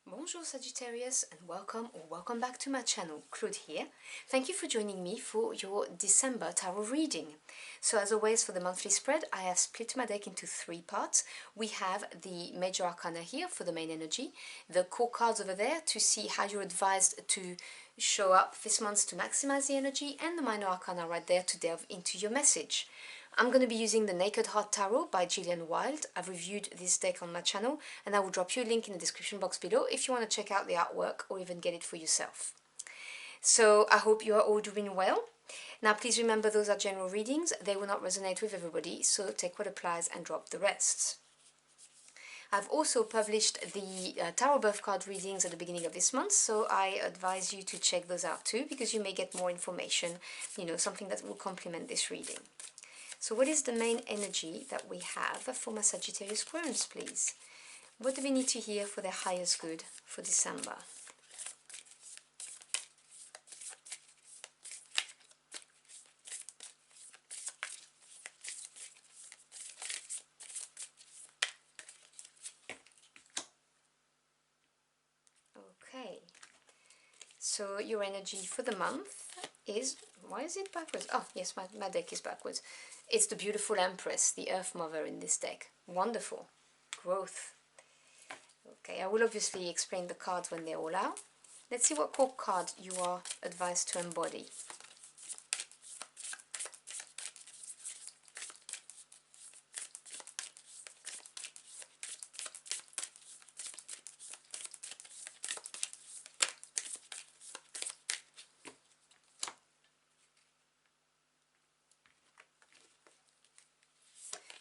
Bonjour Sagittarius and welcome back to my channel. Claude here. Thank you for joining me for your December tarot reading. So as always for the monthly spread I have split my deck into three parts. We have the major arcana here for the main energy, the core cards over there to see how you're advised to show up this month to maximize the energy, and the minor arcana right there to delve into your message. I'm going to be using the Naked Heart Tarot by Gillian Wilde. I've reviewed this deck on my channel and I will drop you a link in the description box below if you want to check out the artwork or even get it for yourself. So I hope you are all doing well. Now please remember those are general readings, they will not resonate with everybody, so take what applies and drop the rest. I've also published the tarot birth card readings at the beginning of this month, so I advise you to check those out too, because you may get more information, something that will complement this reading. So what is the main energy that we have for my Sagittarius Aquarians, please? What do we need to hear for their highest good for December? Okay, so your energy for the month is, why is it backwards? Oh yes, my deck is backwards. It's the beautiful Empress, the Earth Mother in this deck. Wonderful. Growth. Okay, I will obviously explain the cards when they're all out. Let's see what core card you are advised to embody.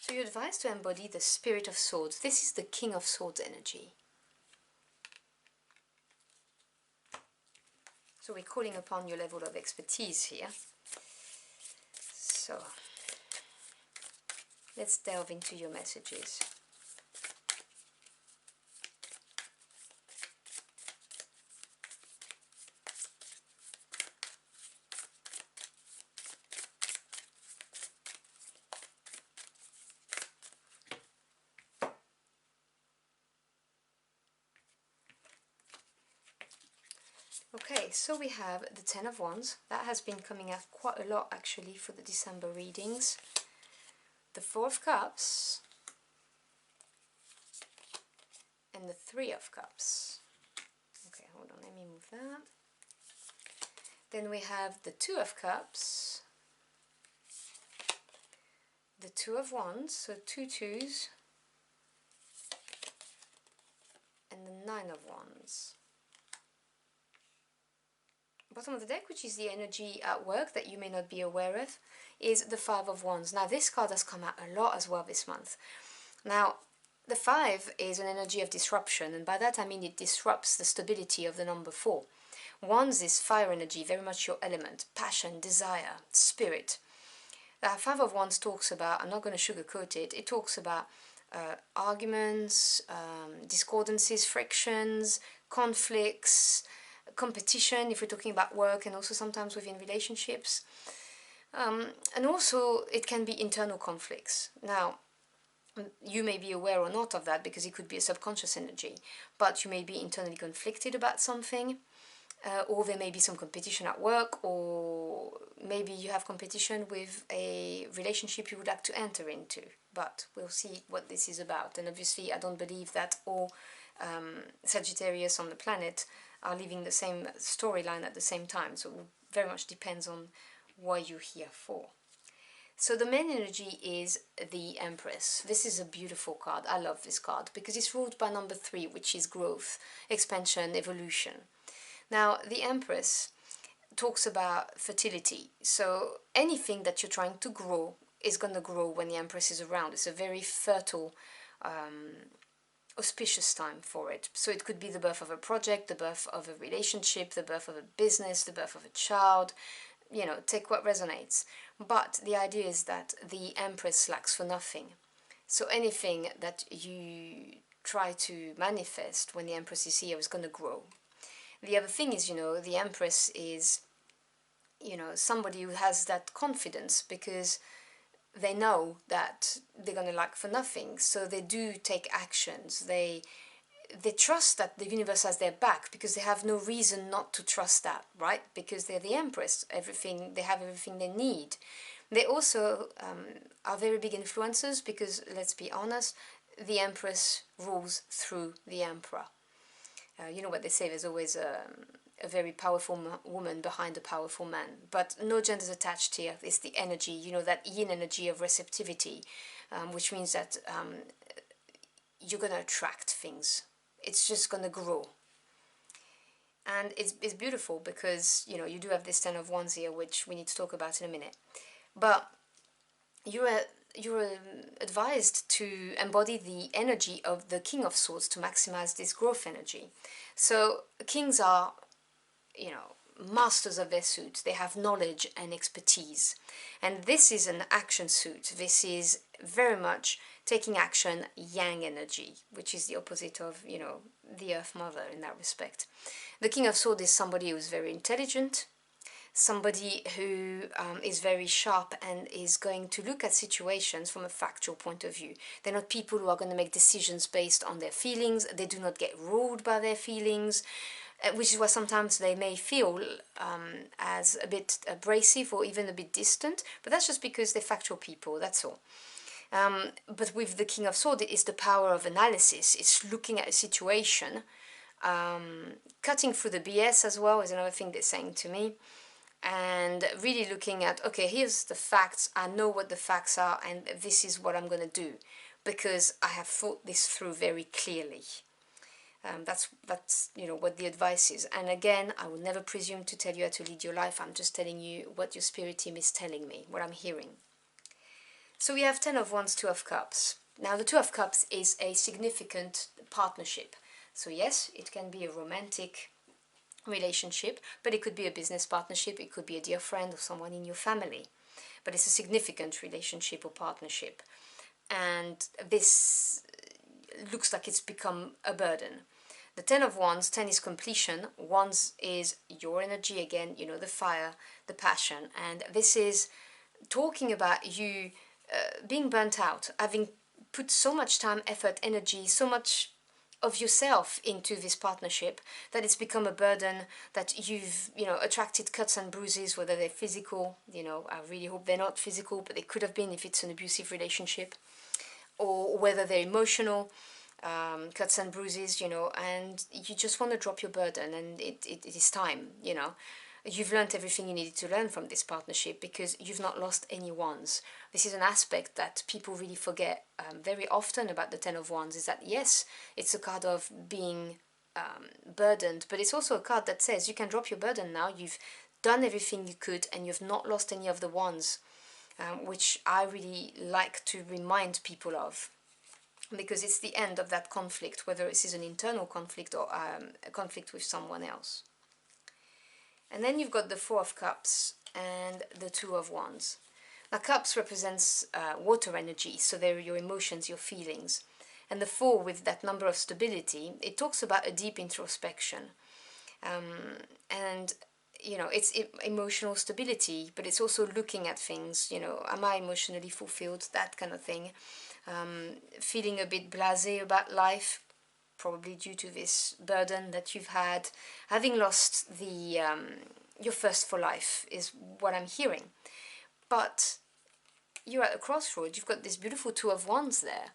So you're advised to embody the Spirit of Swords. This is the King of Swords energy. So we're calling upon your level of expertise here. So let's delve into your messages. Okay, so we have the Ten of Wands. That has been coming out quite a lot actually for the December readings. The Four of Cups and the Three of Cups. Okay, hold on, let me move that. Then we have the Two of Cups, the Two of Wands, so two twos, and the Nine of Wands. Bottom of the deck, which is the energy at work that you may not be aware of, is the Five of Wands. Now this card has come out a lot as well this month. Now the Five is an energy of disruption, and by that I mean it disrupts the stability of the number 4. Wands is fire energy, very much your element, passion, desire, spirit. Five of Wands talks about, I'm not going to sugarcoat it, it talks about arguments, discordances, frictions, conflicts, competition if we're talking about work, and also sometimes within relationships, and also it can be internal conflicts. Now you may be aware or not of that because it could be a subconscious energy, but you may be internally conflicted about something, or there may be some competition at work, or maybe you have competition with a relationship you would like to enter into, but we'll see what this is about. And obviously I don't believe that all Sagittarius on the planet are living the same storyline at the same time, so it very much depends on what you're here for. So the main energy is the Empress. This is a beautiful card. I love this card because it's ruled by number 3, which is growth, expansion, evolution. Now the Empress talks about fertility, so anything that you're trying to grow is going to grow when the Empress is around. It's a very fertile, auspicious time for it. So it could be the birth of a project, the birth of a relationship, the birth of a business, the birth of a child, take what resonates. But the idea is that the Empress lacks for nothing. So anything that you try to manifest when the Empress is here is going to grow. The other thing is, the Empress is, somebody who has that confidence because they know that they're going to lack for nothing, so they do take actions. They they trust that the universe has their back because they have no reason not to trust that, right? Because they're the Empress, they have everything they need. They also are very big influencers because, let's be honest, the Empress rules through the Emperor. You know what they say, there's always a very powerful woman behind a powerful man, but no genders attached here. It's the energy, you know, that yin energy of receptivity, which means that you're going to attract things. It's just going to grow. And it's beautiful because, you know, you do have this Ten of Wands here, which we need to talk about in a minute. But you're advised to embody the energy of the King of Swords to maximize this growth energy. So kings are, you know, masters of their suit. They have knowledge and expertise. And this is an action suit. This is very much taking action, yang energy, which is the opposite of, you know, the Earth Mother in that respect. The King of Swords is somebody who's very intelligent, somebody who is very sharp and is going to look at situations from a factual point of view. They're not people who are going to make decisions based on their feelings. They do not get ruled by their feelings, which is why sometimes they may feel as a bit abrasive or even a bit distant, but that's just because they're factual people, that's all. But with the King of Swords, it's the power of analysis. It's looking at a situation, cutting through the BS as well is another thing they're saying to me. And really looking at, okay, here's the facts, I know what the facts are, and this is what I'm going to do, because I have thought this through very clearly. That's you know, what the advice is. And again, I will never presume to tell you how to lead your life. I'm just telling you what your spirit team is telling me, what I'm hearing. So we have Ten of Wands, Two of Cups. Now the Two of Cups is a significant partnership. So yes, it can be a romantic relationship, but it could be a business partnership, it could be a dear friend or someone in your family, but it's a significant relationship or partnership, and this looks like it's become a burden. The Ten of Wands, 10 is completion, Wands is your energy again, you know, the fire, the passion, and this is talking about you being burnt out, having put so much time, effort, energy, so much of yourself into this partnership that it's become a burden, that you've, you know, attracted cuts and bruises, whether they're physical, you know, I really hope they're not physical, but they could have been if it's an abusive relationship, or whether they're emotional, cuts and bruises, you know, and you just want to drop your burden, and it is time, you know. You've learned everything you needed to learn from this partnership because you've not lost any wands. This is an aspect that people really forget very often about the Ten of Wands, is that yes, it's a card of being burdened, but it's also a card that says you can drop your burden now, you've done everything you could and you've not lost any of the wands, which I really like to remind people of, because it's the end of that conflict, whether this is an internal conflict or a conflict with someone else. And then you've got the Four of Cups and the Two of Wands. Now, Cups represents water energy, so they're your emotions, your feelings. And the Four, with that number of stability, it talks about a deep introspection. And, you know, it's emotional stability, but it's also looking at things, you know, am I emotionally fulfilled, that kind of thing. Feeling a bit blasé about life, probably due to this burden that you've had, having lost the your thirst for life is what I'm hearing. But you're at a crossroad, you've got this beautiful Two of Wands there.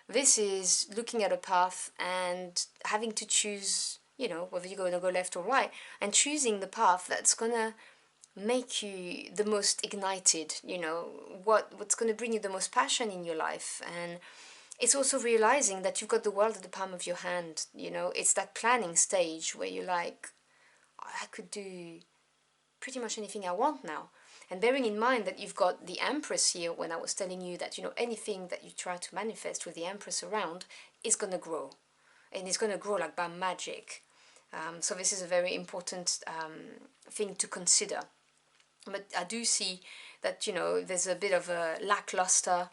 This is looking at a path and having to choose, you know, whether you're going to go left or right, and choosing the path that's going to make you the most ignited, you know, what's going to bring you the most passion in your life. And it's also realizing that you've got the world at the palm of your hand, you know. It's that planning stage where you're like, I could do pretty much anything I want now. And bearing in mind that you've got the Empress here, when I was telling you that, you know, anything that you try to manifest with the Empress around is going to grow. And it's going to grow like by magic. So this is a very important thing to consider. But I do see that, you know, there's a bit of a lackluster,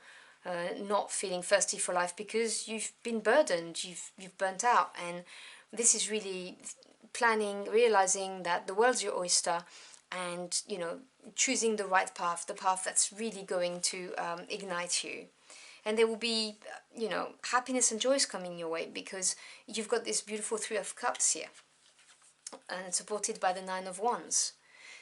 not feeling thirsty for life because you've been burdened, you've burnt out, and this is really planning, realizing that the world's your oyster, and, you know, choosing the right path, the path that's really going to ignite you. And there will be, you know, happiness and joy is coming your way, because you've got this beautiful Three of Cups here, and it's supported by the Nine of Wands.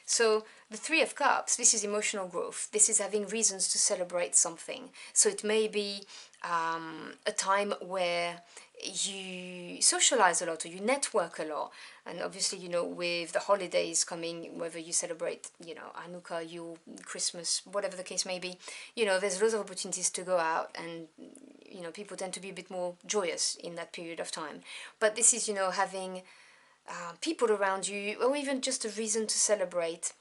So the Three of Cups, this is emotional growth. This is having reasons to celebrate something. So it may be a time where you socialize a lot, or you network a lot. And obviously, you know, with the holidays coming, whether you celebrate, you know, Hanukkah, Yule, Christmas, whatever the case may be, you know, there's lots of opportunities to go out, and, you know, people tend to be a bit more joyous in that period of time. But this is, you know, having people around you, or even just a reason to celebrate.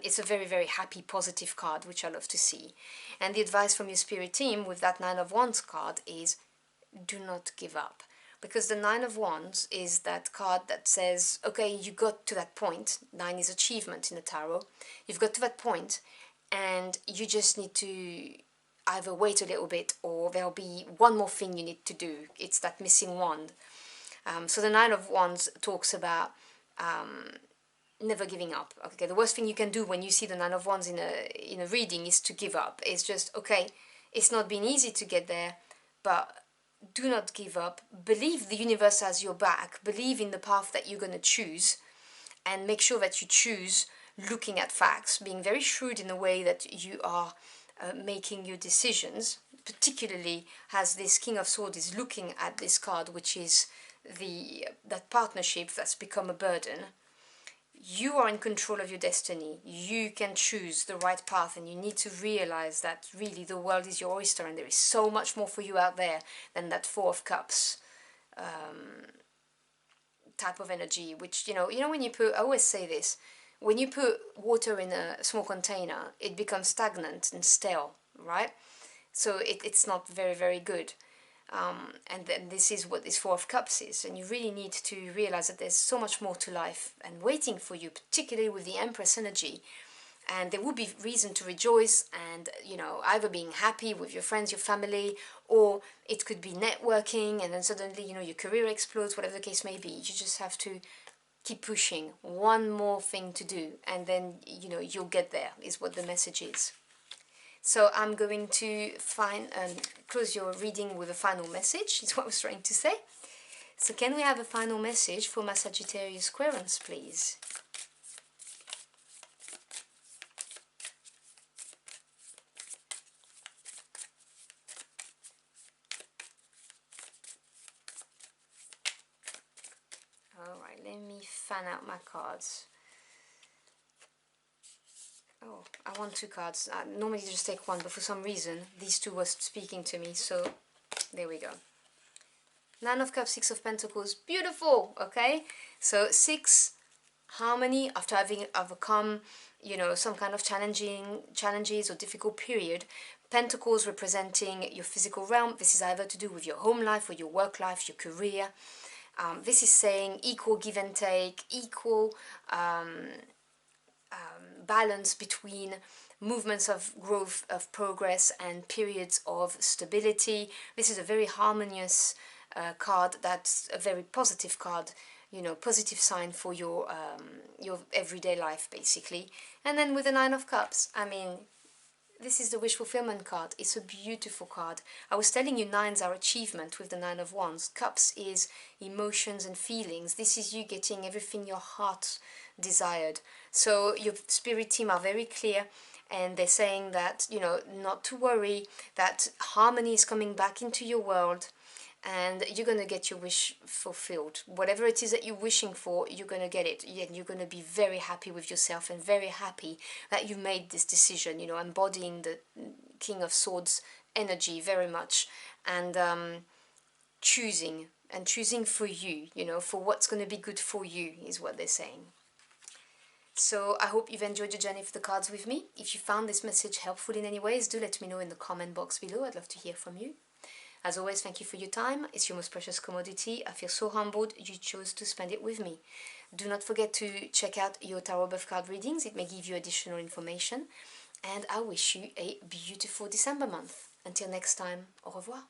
It's a very, very happy, positive card, which I love to see. And the advice from your spirit team with that Nine of Wands card is, do not give up. Because the Nine of Wands is that card that says, okay, you got to that point. 9 is achievement in the tarot. You've got to that point, and you just need to either wait a little bit, or there'll be one more thing you need to do. It's that missing wand. So the Nine of Wands talks about never giving up. Okay, the worst thing you can do when you see the Nine of Wands in a reading is to give up. It's just, okay, it's not been easy to get there, but do not give up. Believe the universe has your back. Believe in the path that you're going to choose, and make sure that you choose looking at facts, being very shrewd in the way that you are making your decisions, particularly as this King of Swords is looking at this card, which is that partnership that's become a burden. You are in control of your destiny. You can choose the right path, and you need to realize that really the world is your oyster, and there is so much more for you out there than that Four of Cups type of energy. Which, you know when you put, I always say this, when you put water in a small container, it becomes stagnant and stale, right? So it's not very, very good. And then this is what this Four of Cups is, and you really need to realize that there's so much more to life and waiting for you, particularly with the Empress energy. And there will be reason to rejoice, and either being happy with your friends, your family, or it could be networking, and then suddenly your career explodes, whatever the case may be. You just have to keep pushing, one more thing to do, and then you'll get there, is what the message is. So I'm going to close your reading with a final message, is what I was trying to say. So can we have a final message for my Sagittarius Querents, please? Alright, let me fan out my cards. Oh, I want two cards. I normally just take one, but for some reason these two were speaking to me, so there we go. Nine of Cups, Six of Pentacles, beautiful, okay? So 6, harmony after having overcome, some kind of challenges or difficult period. Pentacles representing your physical realm. This is either to do with your home life or your work life, your career. This is saying equal give and take, equal balance between movements of growth, of progress, and periods of stability. This is a very harmonious card. That's a very positive card, positive sign for your everyday life, basically. And then with the Nine of Cups, I mean, this is the wish fulfillment card. It's a beautiful card. I was telling you, nines are achievement with the Nine of Wands. Cups is emotions and feelings. This is you getting everything your heart desired. So your spirit team are very clear, and they're saying that, not to worry, that harmony is coming back into your world, and you're going to get your wish fulfilled. Whatever it is that you're wishing for, you're going to get it. And you're going to be very happy with yourself, and very happy that you made this decision, embodying the King of Swords energy very much, and choosing for you, for what's going to be good for you, is what they're saying. So I hope you've enjoyed your journey for the cards with me. If you found this message helpful in any ways, do let me know in the comment box below. I'd love to hear from you. As always, thank you for your time. It's your most precious commodity. I feel so humbled you chose to spend it with me. Do not forget to check out your Tarot Birth card readings. It may give you additional information. And I wish you a beautiful December month. Until next time, au revoir.